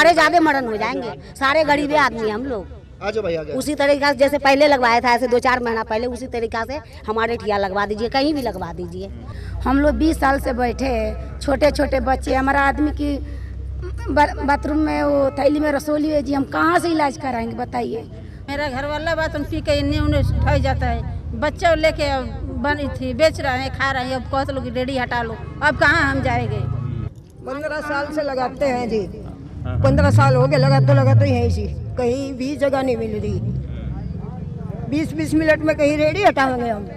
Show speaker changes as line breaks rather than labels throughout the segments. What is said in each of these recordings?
हमारे ज्यादा मरण हो जाएंगे, सारे गरीबे आदमी हम लोग।
आजो भाई आगे।
उसी तरीका से जैसे पहले लगवाया था, ऐसे 2-4 महीना पहले उसी तरीका से हमारे ठिया लगवा दीजिए, कहीं भी लगवा दीजिए।
हम लोग 20 साल से बैठे हैं, छोटे छोटे बच्चे, हमारा आदमी की बाथरूम में वो थैली में रसोली है जी, हम कहाँ से इलाज कराएंगे बताइए।
मेरा घर वाला बाथरूम पी के इन्हें उन्हें उठाई जाता है, बच्चा लेके बनी थी बेच रहे हैं, खा रहे हैं, अब कहते लोग रेडी हटा लो, अब कहाँ हम जाएंगे।
15 साल से लगाते हैं जी, 15 साल हो गए लगाते ही जी, कहीं भी जगह नहीं मिल रही। 20-20 मिनट में कहीं रेडी हटाएंगे हम।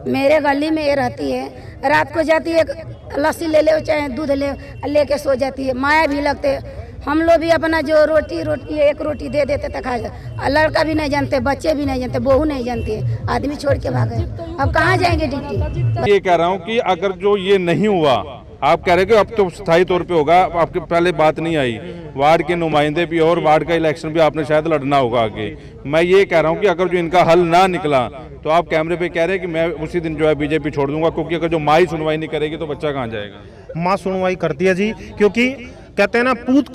मेरे गली में ये रहती है, रात को जाती है, लस्सी ले ले चाहे दूध लेके सो जाती है, माया भी लगते। हम लोग भी अपना जो रोटी एक रोटी दे देते तो खा जाते, लड़का भी नहीं जानते, बच्चे भी नहीं जानते, बहू नहीं जानती, आदमी छोड़ के भागे। अब कहाँ जाएंगे ड्यूटी।
ये कह रहा हूँ कि अगर जो ये नहीं हुआ, आप कह रहे कि अब तो स्थायी तौर पे होगा, आपके पहले बात नहीं आई, वार्ड के नुमाइंदे भी और वार्ड का इलेक्शन भी आपने शायद लड़ना होगा आगे। मैं ये कह रहा हूँ कि अगर जो इनका हल ना निकला तो आप कैमरे पे कह रहे हैं कि मैं उसी दिन जो है बीजेपी छोड़ दूंगा, क्योंकि अगर जो माँ ही सुनवाई नहीं करेगी तो बच्चा कहाँ जाएगा।
माँ सुनवाई करती है जी, क्योंकि कहते हैं ना पूत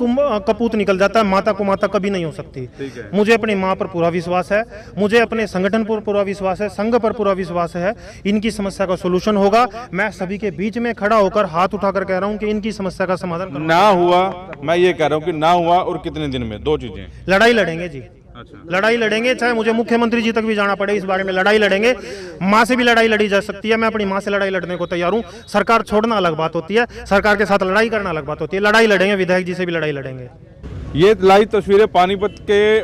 कपूत निकल जाता है, माता को माता कभी नहीं हो सकती। मुझे अपनी माँ पर पूरा विश्वास है, मुझे अपने संगठन पर पूरा विश्वास है, संघ पर पूरा विश्वास है। इनकी समस्या का सोल्यूशन होगा। मैं सभी के बीच में खड़ा होकर हाथ उठाकर कह रहा हूँ कि इनकी समस्या का समाधान
ना हुआ, मैं ये कह रहा हूँ कि ना हुआ और कितने दिन में, 2 चीजें।
लड़ाई लड़ेंगे जी। अच्छा। लड़ाई लड़ेंगे, चाहे मुझे मुख्यमंत्री जी तक भी जाना पड़े, इस बारे में लड़ाई लड़ेंगे। माँ से भी लड़ाई लड़ी जा सकती है, मैं अपनी माँ से लड़ाई लड़ने को तैयार हूँ। सरकार छोड़ना अलग बात होती है, सरकार के साथ लड़ाई करना अलग बात होती है। लड़ाई लड़ेंगे, विधायक जी से भी लड़ाई लड़ेंगे।
ये लाइव तस्वीरें पानीपत के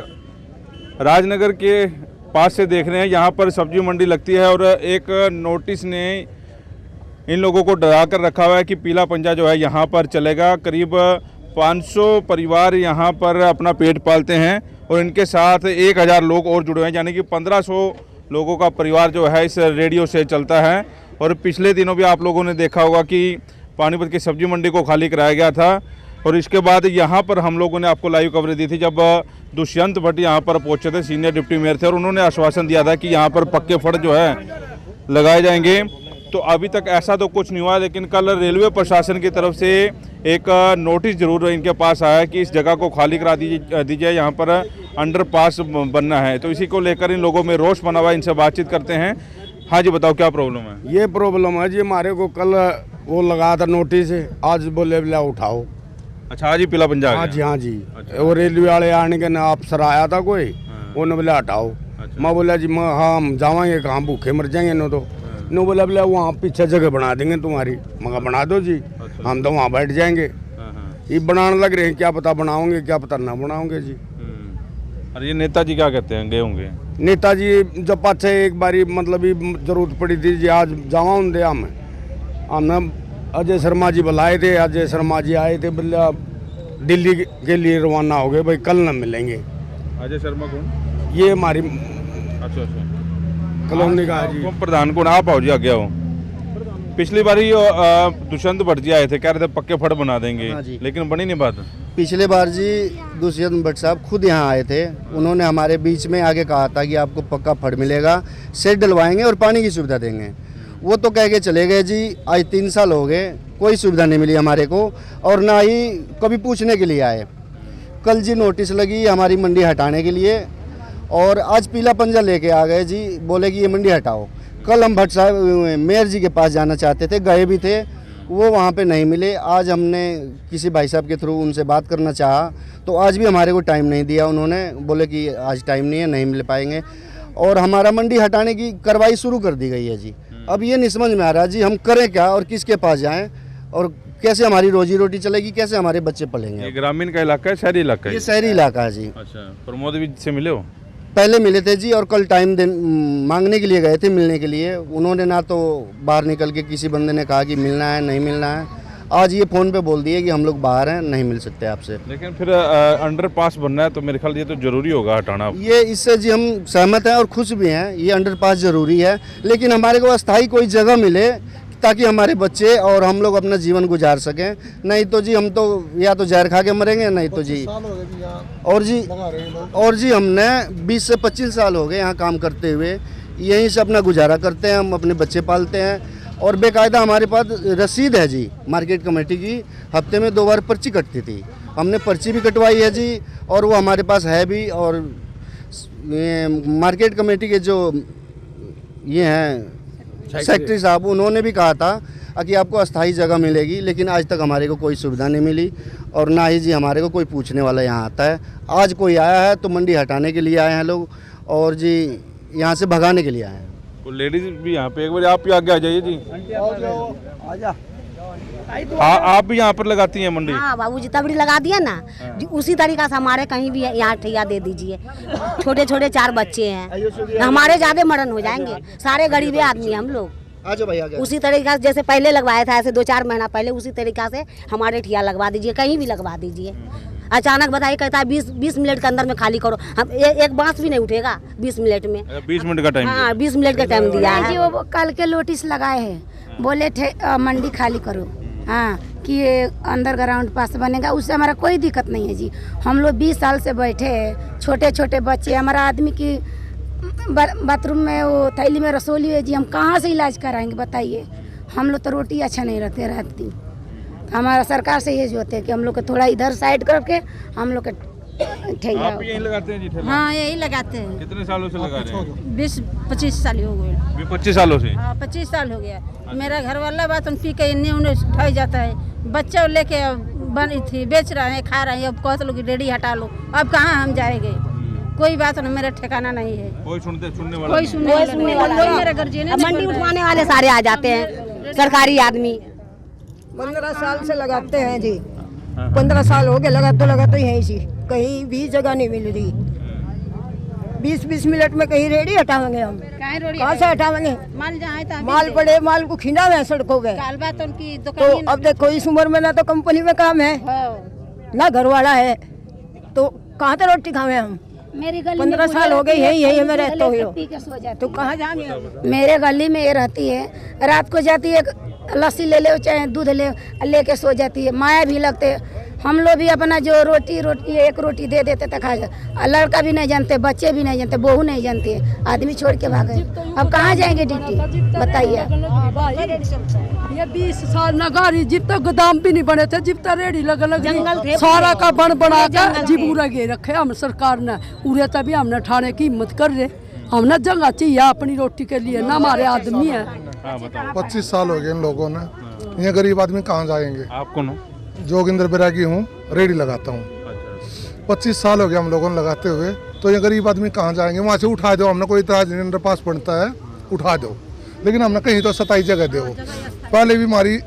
राजनगर के पास से देख रहे हैं। यहाँ पर सब्जी मंडी लगती है और एक नोटिस ने इन लोगों को डरा कर रखा हुआ है कि पीला पंजा जो है यहाँ पर चलेगा। करीब 500 परिवार यहाँ पर अपना पेट पालते हैं और इनके साथ 1000 लोग और जुड़े हैं, यानी कि 1500 लोगों का परिवार जो है इस रेडियो से चलता है। और पिछले दिनों भी आप लोगों ने देखा होगा कि पानीपत की सब्जी मंडी को खाली कराया गया था। और इसके बाद यहाँ पर हम लोगों ने आपको लाइव कवरेज दी थी जब दुष्यंत भट्ट यहाँ पर पहुँचे थे, सीनियर डिप्टी मेयर थे, और उन्होंने आश्वासन दिया था कि यहाँ पर पक्के फड़ जो है लगाए जाएंगे। तो अभी तक ऐसा तो कुछ नहीं हुआ, लेकिन कल रेलवे प्रशासन की तरफ से एक नोटिस जरूर इनके पास आया कि इस जगह को खाली करा दीजिए, यहाँ पर अंडरपास बनना है। तो इसी को लेकर इन लोगों में रोष बना हुआ, इनसे बातचीत करते हैं। हाँ जी, बताओ क्या प्रॉब्लम है।
ये प्रॉब्लम है जी, हमारे को कल वो लगा था नोटिस, आज बोले बोला उठाओ।
अच्छा, आज ही पीला पंजा।
हाँ जी, हाँ जी। अच्छा। वो रेलवे वाले आने के ना अफसर आया था कोई, उन्होंने बोला हटाओ। अच्छा। मैं बोला जी मैं हाँ हम जावाएंगे कहाँ, भूखे मर जाएंगे नो तो नो बोला बोला वहाँ पीछे जगह बना देंगे तुम्हारी। मगर बना दो जी। अच्छा। हम तो वहाँ बैठ जाएंगे। ये बनाने लग रहे हैं, क्या पता बनाओगे क्या पता ना बनाओगे जी।
और ये नेताजी क्या कहते हैं, गए होंगे
नेताजी जब पाछे एक बारी मतलब जरूरत पड़ी थी जी, आज जावा दे हमने अजय शर्मा जी बुलाए थे, अजय शर्मा जी आए थे, बोला दिल्ली के लिए रवाना हो गए भाई, कल न मिलेंगे।
अजय शर्मा कौन?
ये हमारी
अच्छा
कॉलोनी का जी
प्रधान कौन? आप आओ जी, आ गया हो। पिछली बारी दुष्यंत भट्ट जी आए थे, कह रहे थे पक्के फड़ बना देंगे। हाँ, लेकिन बनी नहीं बात।
पिछले बार जी दुष्यंत भट्ट साहब खुद यहाँ आए थे, उन्होंने हमारे बीच में आगे कहा था कि आपको पक्का फड़ मिलेगा, शेड डलवाएंगे और पानी की सुविधा देंगे। वो तो कह के चले गए जी। आज 3 साल हो गए, कोई सुविधा नहीं मिली हमारे को, और ना ही कभी पूछने के लिए आए। कल जी नोटिस लगी हमारी मंडी हटाने के लिए, और आज पीला पंजा लेके आ गए जी, बोले कि ये मंडी हटाओ। कल हम भट्ट साहब मेयर जी के पास जाना चाहते थे, गए भी थे, वो वहाँ पे नहीं मिले। आज हमने किसी भाई साहब के थ्रू उनसे बात करना चाहा, तो आज भी हमारे को टाइम नहीं दिया उन्होंने, बोले कि आज टाइम नहीं है, नहीं मिल पाएंगे। और हमारा मंडी हटाने की कार्रवाई शुरू कर दी गई है जी। अब ये नहीं समझ में आ रहा जी हम करें क्या और किसके पास जाएं, और कैसे हमारी रोजी रोटी चलेगी, कैसे हमारे बच्चे पलेंगे।
ये ग्रामीण का इलाका है, शहरी इलाका है?
ये शहरी इलाका है जी।
अच्छा, प्रमोद जी से मिले हो?
पहले मिले थे जी, और कल टाइम मांगने के लिए गए थे मिलने के लिए। उन्होंने ना तो बाहर निकल के किसी बंदे ने कहा कि मिलना है, नहीं मिलना है। आज ये फ़ोन पे बोल दिए कि हम लोग बाहर हैं, नहीं मिल सकते आपसे।
लेकिन फिर अंडरपास बनना है तो मेरे ख्याल ये तो जरूरी होगा हटाना।
ये इससे जी हम सहमत हैं और खुश भी हैं, ये अंडरपास जरूरी है, लेकिन हमारे को अस्थायी कोई जगह मिले ताकि हमारे बच्चे और हम लोग अपना जीवन गुजार सकें। नहीं तो जी हम तो या तो जहर खा के मरेंगे, नहीं तो जी। और जी हमने 20 से 25 साल हो गए यहाँ काम करते हुए, यहीं से अपना गुजारा करते हैं, हम अपने बच्चे पालते हैं। और बेकायदा हमारे पास रसीद है जी मार्केट कमेटी की, हफ्ते में 2 बार पर्ची कटती थी, हमने पर्ची भी कटवाई है जी, और वो हमारे पास है भी। और ये मार्केट कमेटी के जो ये हैं सेक्रेटरी साहब, उन्होंने भी कहा था कि आपको अस्थाई जगह मिलेगी, लेकिन आज तक हमारे को कोई सुविधा नहीं मिली और ना ही जी हमारे को कोई पूछने वाला यहाँ आता है। आज कोई आया है तो मंडी हटाने के लिए आए हैं लोग, और जी यहाँ से भगाने के लिए आए हैं।
तो लेडीज भी यहाँ पे, एक बार आप भी आगे आ जाइए जी। आप भी यहाँ पर लगाती हैं मंडी?
हाँ बाबूजी, तबड़ी लगा दिया ना, उसी तरीका से हमारे कहीं भी यहाँ ठैया दे दीजिए। छोटे छोटे 4 बच्चे हैं, हमारे ज्यादा मरण हो जाएंगे, सारे गरीबे आदमी हम लोग।
आजा भाई आगे।
उसी तरीका से जैसे पहले लगवाया था, ऐसे 2-4 महीना पहले उसी तरीका से हमारे ठिया लगवा दीजिए, कहीं भी लगवा दीजिए। अचानक बताइए, कहता है 20 मिनट के अंदर में खाली करो, हम एक बांस भी नहीं उठेगा 20 मिनट में।
20 मिनट का टाइम?
हाँ 20 मिनट का टाइम दिया
जी,
है।
वो कल के नोटिस लगाए हैं, बोले थे मंडी खाली करो, हाँ कि ये अंडरग्राउंड पास बनेगा, उससे हमारा कोई दिक्कत नहीं है जी। हम लोग 20 साल से बैठे हैं, छोटे छोटे बच्चे, हमारा आदमी की बाथरूम में वो थैली में रसोली है जी, हम कहाँ से इलाज कराएंगे बताइए। हम लोग तो रोटी अच्छा नहीं रहते रात दिन। हमारा सरकार से ये जो होते हैं कि हम लोग को थोड़ा इधर साइड करके हम लोग के ठेला।
आप यहीं लगाते हैं जी ठेला?
हाँ यही लगाते हैं।
कितने सालों से लगा रहे हैं?
20-25 साल हो गए।
25 सालों से?
हाँ 25 साल हो गया। मेरा घर वाला बात पी के इन्हें उन्हें उठाई जाता है, बच्चे लेके बनी थी बेच रहे हैं, खा रहे हैं, अब कहते लोग रेडी हटा लो, अब कहाँ हम जाएंगे। कोई बात नहीं, मेरा ठिकाना नहीं है,
कोई सुनने वाला
कोई सुनने वाला नहीं। मेरे गार्जियन
अब मंडी उठवाने वाले सारे आ जाते हैं, सरकारी आदमी।
15 साल से लगाते हैं जी, 15 साल हो गए लगाते यहीं से, कहीं भी जगह नहीं मिल रही। 20-20 मिनट में कहीं रेडी हटावेंगे हम, कहाँ से हटावेंगे?
माल जहाँ
माल पड़े, माल को खिंडा है सड़कों पे।
उनकी
तो
दुकान
अब देखो इस उम्र में ना तो कंपनी में काम है ना घर वाला है, तो कहाँ से रोटी खावे हम?
मेरी गली
15 साल हो गए यही में रहते हो, तो कहाँ जाएंगे हम?
मेरे गली में ये रहती है, रात को जाती है, लस्सी ले ले चाहे दूध लेके सो जाती है। माया भी लगते, हम लोग भी अपना जो रोटी एक रोटी दे देते तो खा जाते। लड़का भी नहीं जानते, बच्चे भी नहीं जानते, बहू नहीं जानती है, आदमी छोड़ के भागे। अब कहाँ जाएंगे ड्यूटी बताइए?
ये 20 साल नगारी जिब तक गोदाम भी नहीं बने थे, जिब तक रेडी लग सारा का बन बना कर जिबूरा गे रखे हम सरकार ने, उरे तभी हमने ठाने की हिम्मत कर रहे, हमने जगह चाहिए अपनी रोटी के लिए, ना हमारे आदमी है।
25 साल हो गए इन लोगों ने, ये गरीब आदमी कहाँ जाएंगे?
आप कौन हो?
जोगिंदर बैरागी हूँ, रेडी लगाता हूँ। 25 साल हो गए हम लोगों ने लगाते हुए, तो ये गरीब आदमी कहाँ जाएंगे? वहाँ से उठा दो, हमने कोई इतना पास पड़ता है उठा दो, लेकिन हमने कहीं तो 27 जगह दो। पहले भी हमारी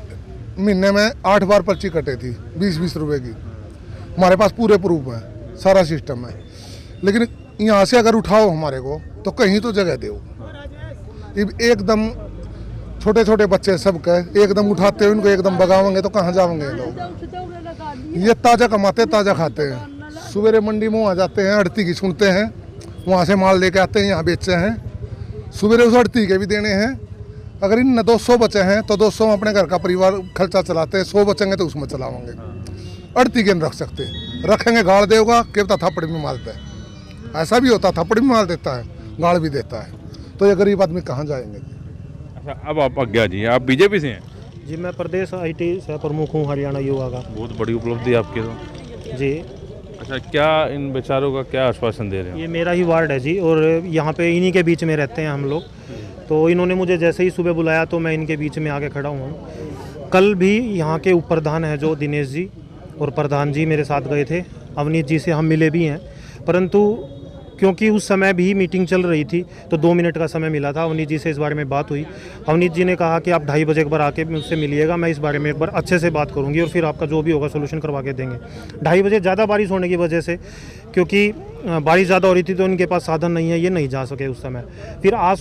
महीने में 8 बार पर्ची कटे थी 20-20 रुपए की, हमारे पास पूरे प्रूफ है, सारा सिस्टम है, लेकिन यहाँ से अगर उठाओ हमारे को तो कहीं तो जगह दो। एकदम छोटे छोटे बच्चे सब के एकदम उठाते हैं, उनको एकदम भगावेंगे तो कहाँ जाएंगे लोग? ये ताज़ा कमाते ताज़ा खाते हैं, सवेरे मंडी में वहाँ जाते हैं, अड़ती की सुनते हैं, वहाँ से माल लेके आते हैं, यहाँ बेचते हैं, सवेरे उस अड़ती के भी देने हैं। अगर इन 200 बचे हैं तो 200 अपने घर का परिवार खर्चा चलाते हैं, 100 बचेंगे तो उसमें चलावेंगे। अड़ती के नहीं रख सकते, रखेंगे गाड़ देगा, केवता थप्पड़ भी मारता है, ऐसा भी होता, थप्पड़ भी मार देता है, गाड़ भी देता है, तो ये गरीब आदमी कहाँ जाएंगे?
अच्छा, अब आप आज्ञा जी, आप बीजेपी से हैं?
जी मैं प्रदेश IT सह प्रमुख हूँ हरियाणा युवा का।
बहुत बड़ी उपलब्धि है आपकी तो
जी।
अच्छा, क्या इन बेचारों का क्या आश्वासन दे रहे हैं?
ये मेरा ही वार्ड है जी, और यहाँ पे इन्हीं के बीच में रहते हैं हम लोग, तो इन्होंने मुझे जैसे ही सुबह बुलाया तो मैं इनके बीच में आके खड़ा हूँ। कल भी यहाँ के उप प्रधान हैं जो दिनेश जी और प्रधान जी मेरे साथ गए थे, अवनीत जी से हम मिले भी हैं, परंतु क्योंकि उस समय भी मीटिंग चल रही थी तो 2 मिनट का समय मिला था। अवनीत जी से इस बारे में बात हुई, अवनीत जी ने कहा कि आप 2:30 बजे एक बार आके मुझसे मिलिएगा, मैं इस बारे में एक बार अच्छे से बात करूंगी और फिर आपका जो भी होगा सोल्यूशन करवा के देंगे। 2:30 बजे ज़्यादा बारिश होने की वजह से, क्योंकि बारिश ज़्यादा हो रही थी तो इनके पास साधन नहीं है, ये नहीं जा सके उस समय। फिर आज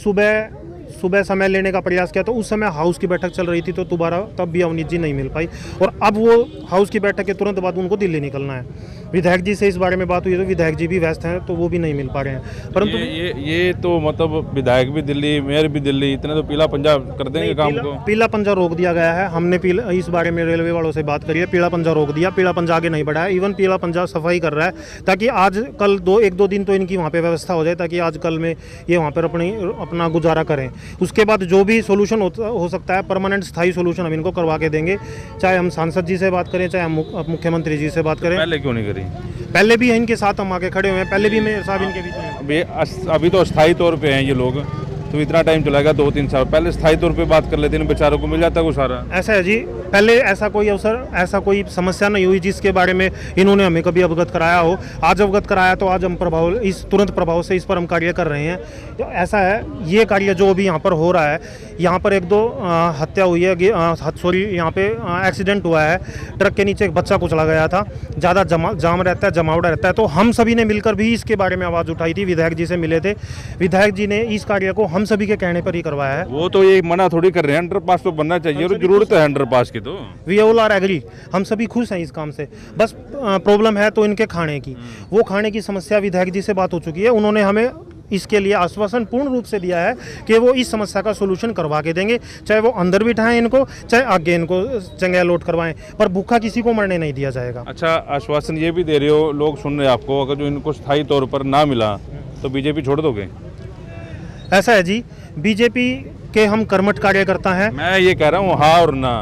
सुबह समय लेने का प्रयास किया तो उस समय हाउस की बैठक चल रही थी, तो दोबारा तब भी अवनीत जी नहीं मिल पाई, और अब वो हाउस की बैठक के तुरंत बाद उनको दिल्ली निकलना है। विधायक जी से इस बारे में बात हुई तो विधायक जी भी व्यस्त हैं, तो वो भी नहीं मिल पा रहे हैं। परंतु
ये तो मतलब विधायक भी दिल्ली, मेयर भी दिल्ली, इतने तो पीला पंजा कर देंगे काम को।
पीला पंजा रोक दिया गया है, हमने इस बारे में रेलवे वालों से बात करी है, पीला पंजा रोक दिया, पीला पंजा आगे नहीं बढ़ा है। इवन पीला पंजा सफाई कर रहा है ताकि आज कल 1-2 दिन तो इनकी वहाँ पे व्यवस्था हो जाए, ताकि आज कल में ये वहाँ पर अपना गुजारा करें। उसके बाद जो भी सोल्यूशन हो सकता है, परमानेंट स्थायी सोल्यूशन हम इनको करवा के देंगे। चाहे हम सांसद जी से बात करें, चाहे हम मुख्यमंत्री जी से बात करें।
पहले क्यों नहीं करी?
पहले भी इनके साथ हम आके खड़े हुए हैं, पहले भी मेयर साहब इनके बीच में।
अभी तो अस्थायी तौर पे हैं ये लोग, तो इतना टाइम चलेगा 2-3 साल। पहले स्थायी तौर पे बात कर लेते हैं, बेचारों को मिल जाता है वो सारा।
ऐसा है जी, पहले ऐसा कोई अवसर, ऐसा कोई समस्या नहीं हुई जिसके बारे में इन्होंने हमें कभी अवगत कराया हो। आज अवगत कराया तो आज हम तुरंत प्रभाव से इस पर हम कार्य कर रहे हैं। तो ऐसा है, ये कार्य जो अभी यहाँ पर हो रहा है, यहाँ पर 1-2 हत्या हुई है, यहाँ पे एक्सीडेंट हुआ है, ट्रक के नीचे एक बच्चा कुचला गया था, ज़्यादा जाम रहता है, जमावड़ा रहता है। तो हम सभी ने मिलकर भी इसके बारे में आवाज़ उठाई थी, विधायक जी से मिले थे, विधायक जी ने इस कार्य को हम सभी के कहने पर ही करवाया है।
वो तो ये मना थोड़ी कर रहे हैं, अंडरपास तो बनना चाहिए और जरूरत है अंडरपास की। तो
वी ऑल आर एग्री, हम सभी खुश हैं इस काम से। बस प्रॉब्लम है तो इनके खाने की, वो खाने की समस्या विधायक जी से बात हो चुकी है। उन्होंने हमें इसके लिए आश्वासन पूर्ण रूप से दिया है कि वो इस समस्या का सोल्यूशन करवा के देंगे, चाहे वो अंदर बिठाएं इनको, चाहे आगे इनको जंगह लोड करवाएं, पर भूखा किसी को मरने नहीं दिया जाएगा।
अच्छा, आश्वासन ये भी दे रहे हो, लोग सुन रहे हैं आपको, अगर जो इनको स्थायी तौर पर ना मिला तो बीजेपी छोड़ दोगे?
ऐसा है जी, बीजेपी के हम कर्मठ कार्यकर्ता हैं।
मैं ये कह रहा हूँ हाँ और ना,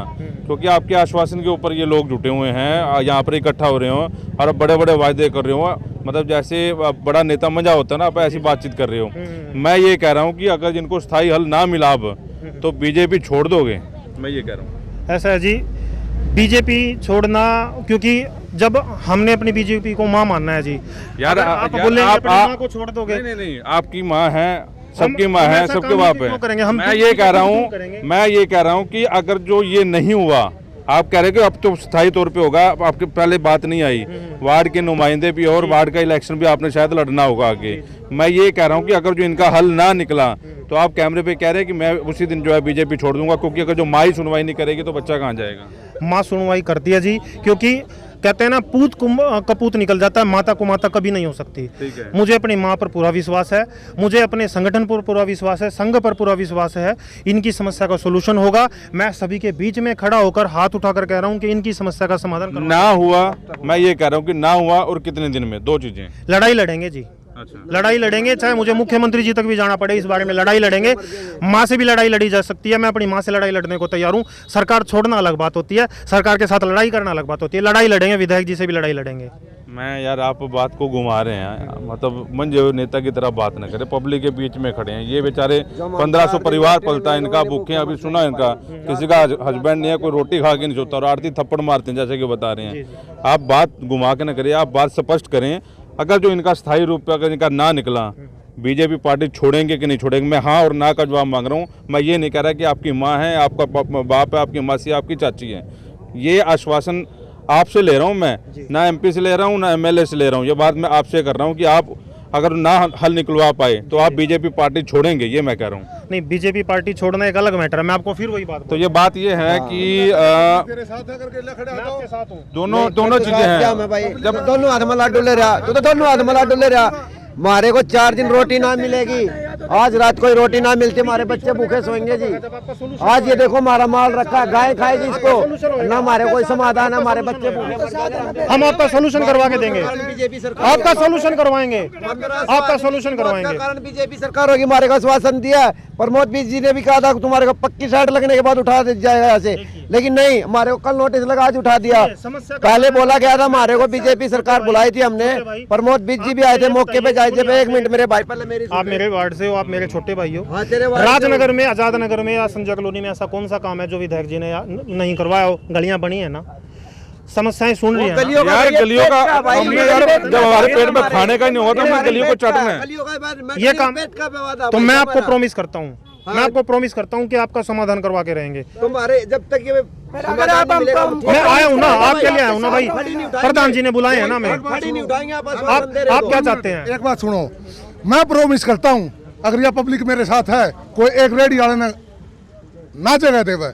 क्योंकि आपके आश्वासन के ऊपर ये लोग जुटे हुए हैं, यहाँ पर इकट्ठा हो रहे हो और बड़े बड़े वायदे कर रहे हो, मतलब जैसे बड़ा नेता मजा होता है ना, आप ऐसी बातचीत कर रहे हो। मैं ये कह रहा हूँ कि अगर जिनको स्थायी हल ना मिला अब, तो बीजेपी छोड़ दोगे? मैं ये कह रहा हूँ।
ऐसा है जी, बीजेपी छोड़ना, क्योंकि जब हमने अपनी बीजेपी को माँ मानना है जी।
यार
आप बोलेंगे अपनी माँ को छोड़ दोगे?
नहीं, आपकी माँ है, सबकी माँ है, सबके बाप है।
मैं
ये कह रहा हूँ कि अगर जो ये नहीं हुआ, आप कह रहे कि अब तो स्थायी तौर पे होगा, आपके पहले बात नहीं आई, वार्ड के नुमाइंदे भी और वार्ड का इलेक्शन भी आपने शायद लड़ना होगा आगे। मैं ये कह रहा हूँ कि अगर जो इनका हल ना निकला, तो आप कैमरे पे कह रहे हैं कि मैं उसी दिन जो है बीजेपी छोड़ दूंगा, क्योंकि अगर जो माँ ही सुनवाई नहीं करेगी तो बच्चा कहाँ जाएगा?
माँ सुनवाई करती है जी, क्योंकि कहते हैं ना, पूत कपूत निकल जाता है, माता को माता कभी नहीं हो सकती। मुझे अपनी माँ पर पूरा विश्वास है, मुझे अपने संगठन पर पूरा विश्वास है, संघ पर पूरा विश्वास है। इनकी समस्या का सोल्यूशन होगा। मैं सभी के बीच में खड़ा होकर हाथ उठाकर कह रहा हूँ कि इनकी समस्या का समाधान
ना हुआ, मैं ये कह रहा हूँ कि ना हुआ और कितने दिन में, 2 चीजें।
लड़ाई लड़ेंगे जी। अच्छा। लड़ाई लड़ेंगे, चाहे मुझे मुख्यमंत्री जी तक भी जाना पड़े, इस बारे में लड़ाई लड़ेंगे। माँ से भी लड़ाई लड़ी जा सकती है, मैं अपनी माँ से लड़ाई लड़ने को तैयार हूँ। सरकार छोड़ना अलग बात होती है, सरकार के साथ लड़ाई करना अलग बात होती है। लड़ाई लड़ेंगे, विधायक जी से भी लड़ाई लड़ेंगे।
मैं यार, आप बात को घुमा रहे हैं, मतलब मंजे नेता की तरह बात न करें, पब्लिक के बीच में खड़े हैं। ये बेचारे 1500 परिवार पलता है इनका, भूखे, अभी सुना इनका, किसी का हस्बैंड नहीं है, कोई रोटी खा के नहीं सोता और आरती थप्पड़ मारते हैं, जैसे कि बता रहे हैं। आप बात घुमा के न करें, आप बात स्पष्ट करें। अगर जो इनका स्थायी रूप पे अगर इनका ना निकला, बीजेपी पार्टी छोड़ेंगे कि नहीं छोड़ेंगे? मैं हाँ और ना का जवाब मांग रहा हूँ। मैं ये नहीं कह रहा कि आपकी माँ है, आपका बाप है, आपकी मासी, आपकी चाची है। ये आश्वासन आपसे ले रहा हूँ मैं, ना एमपी से ले रहा हूँ, ना एमएलए से ले रहा हूँ। ये बात मैं आपसे कर रहा हूँ कि आप अगर ना हल निकलवा पाए तो आप बीजेपी पार्टी छोड़ेंगे, ये मैं कह रहा हूँ।
नहीं, बीजेपी पार्टी छोड़ना एक अलग मैटर है। मैं आपको फिर वही बात,
तो ये बात ये है कि दोनों चीजें हैं।
जब दोनों हाथ में लाडू ले रहा, तो दोनों हाथ में लाडू ले रहा। हमारे को 4 दिन रोटी ना मिलेगी, आज रात को रोटी ना मिलती, हमारे बच्चे भूखे सोएंगे जी। आज ये देखो हमारा माल रखा है, गाय खाएगी इसको, ना हमारे कोई समाधान है, हमारे बच्चे भूखे।
हम आपका सोल्यूशन करवा के देंगे, आपका सोल्यूशन करवाएंगे, आपका सोल्यूशन करवाएंगे।
कारण बीजेपी सरकार होगी, हमारे को आश्वासन दिया। प्रमोद बीज जी ने भी कहा था तुम्हारे को पक्की साइड लगने के बाद उठा जाएगा यहाँ से, लेकिन नहीं, हमारे को कल नोटिस लगा, आज उठा दिया। पहले बोला गया था हमारे को, बीजेपी सरकार बुलाई थी हमने, प्रमोद बीज जी भी आए थे मौके पे। एक मिनट मेरे भाई, पहले मेरी,
आप मेरे वार्ड से हो, आप मेरे छोटे भाई हो। राजनगर में, आजाद नगर में या संजय कॉलोनी में ऐसा कौन सा काम है जो विधायक जी ने नहीं करवाया हो? गलियां बनी है ना, समस्याएं सुन रही है
यार, गलियों का जब हमारे पेट में खाने का नहीं होगा तो मैं गलियों को चाटना है,
ये काम। तो मैं आपको प्रॉमिस करता हूँ, मैं आपको प्रॉमिस करता हूँ कि आपका समाधान करवा के रहेंगे।
तुम्हारे जब तक ये
मैं आया हूँ ना, आपके लिए आया हूँ ना भाई, प्रधान जी ने बुलाए हैं ना। मैं आप क्या चाहते हैं?
एक बात सुनो, मैं प्रॉमिस करता हूँ, अगर यह पब्लिक मेरे साथ है, कोई एक रेडी वाले ना जगह देवे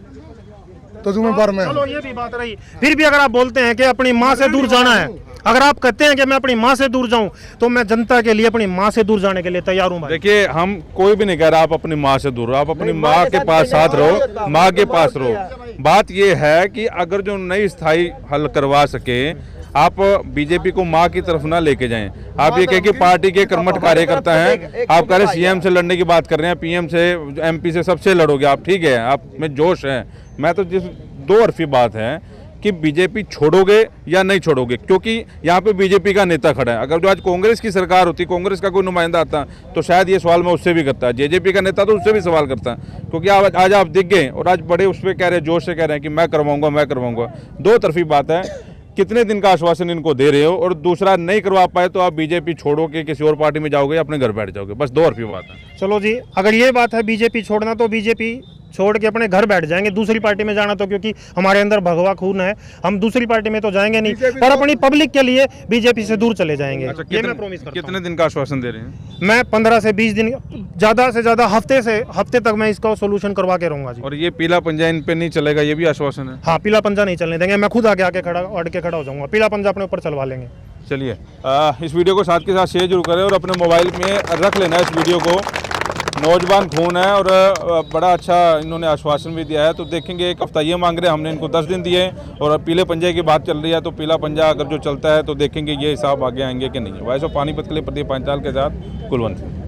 तो जिम्मेदार मैं।
चलो, ये भी बात रही। फिर भी अगर आप बोलते हैं कि अपनी माँ से दूर जाना है, अगर आप कहते हैं कि मैं अपनी माँ से दूर जाऊं, तो मैं जनता के लिए अपनी माँ से दूर जाने के लिए तैयार हूं।
देखिए, हम कोई भी नहीं कह रहा आप अपनी माँ से दूर रहो, आप अपनी माँ के पास साथ रहो, माँ के पास रहो। बात ये है कि अगर जो नई स्थायी हल करवा सके, आप बीजेपी को माँ की तरफ ना लेके जाएं। आप ये कहें कि पार्टी के कर्मठ कार्यकर्ता हैं, आप कह रहे सीएम से लड़ने की बात कर रहे हैं, पीएम से, एमपी से, सबसे लड़ोगे आप, ठीक है, आप में जोश है। मैं तो जिस दो अरफी बात है कि बीजेपी छोड़ोगे या नहीं छोड़ोगे, क्योंकि यहाँ पे बीजेपी का नेता खड़ा है। अगर जो आज कांग्रेस की सरकार होती, कांग्रेस का कोई नुमाइंदा आता, तो शायद ये सवाल मैं उससे भी करता है, जेजेपी का नेता तो उससे भी सवाल करता, क्योंकि आज आप दिख गए और आज बड़े उस पर कह रहे हैं, जोश से कह रहे हैं कि मैं करवाऊंगा। दो तरफी बात है, कितने दिन का आश्वासन इनको दे रहे हो, और दूसरा नहीं करवा पाए तो आप बीजेपी छोड़ो के किसी और पार्टी में जाओगे, अपने घर बैठ जाओगे, बस दो अरफी बात है।
चलो जी, अगर ये बात है बीजेपी छोड़ना, तो बीजेपी छोड़ के अपने घर बैठ जाएंगे। दूसरी पार्टी में जाना तो, क्योंकि हमारे अंदर भगवा खून है, हम दूसरी पार्टी में तो जाएंगे नहीं, पर अपनी पब्लिक के लिए बीजेपी से दूर चले जाएंगे।
अच्छा,
ये मैं प्रॉमिस करता हूं।
कितने दिन का आश्वासन दे रहे हैं?
मैं 15 से 20 दिन, ज़्यादा से ज़्यादा हफ्ते तक मैं इसका सोल्यूशन करवा के रहूंगा जी।
और ये पीला पंजा इन पे नहीं चलेगा, ये भी आश्वासन है?
हाँ, पीला पंजा नहीं चलने देंगे, मैं खुद आगे अड़ के खड़ा हो जाऊंगा, पीला पंजा अपने ऊपर चलवा लेंगे।
चलिए, इस वीडियो को साथ के साथ शेयर जरूर करें और अपने मोबाइल में रख लेना इस वीडियो को। नौजवान खून है और बड़ा अच्छा इन्होंने आश्वासन भी दिया है। तो देखेंगे, एक हफ्ता ये मांग रहे हैं, हमने इनको 10 दिन दिए, और पीले पंजे की बात चल रही है, तो पीला पंजा अगर जो चलता है तो देखेंगे ये हिसाब आगे आएंगे कि नहीं। वैसे पानीपत के लिए प्रदीप पांचाल के साथ कुलवंत।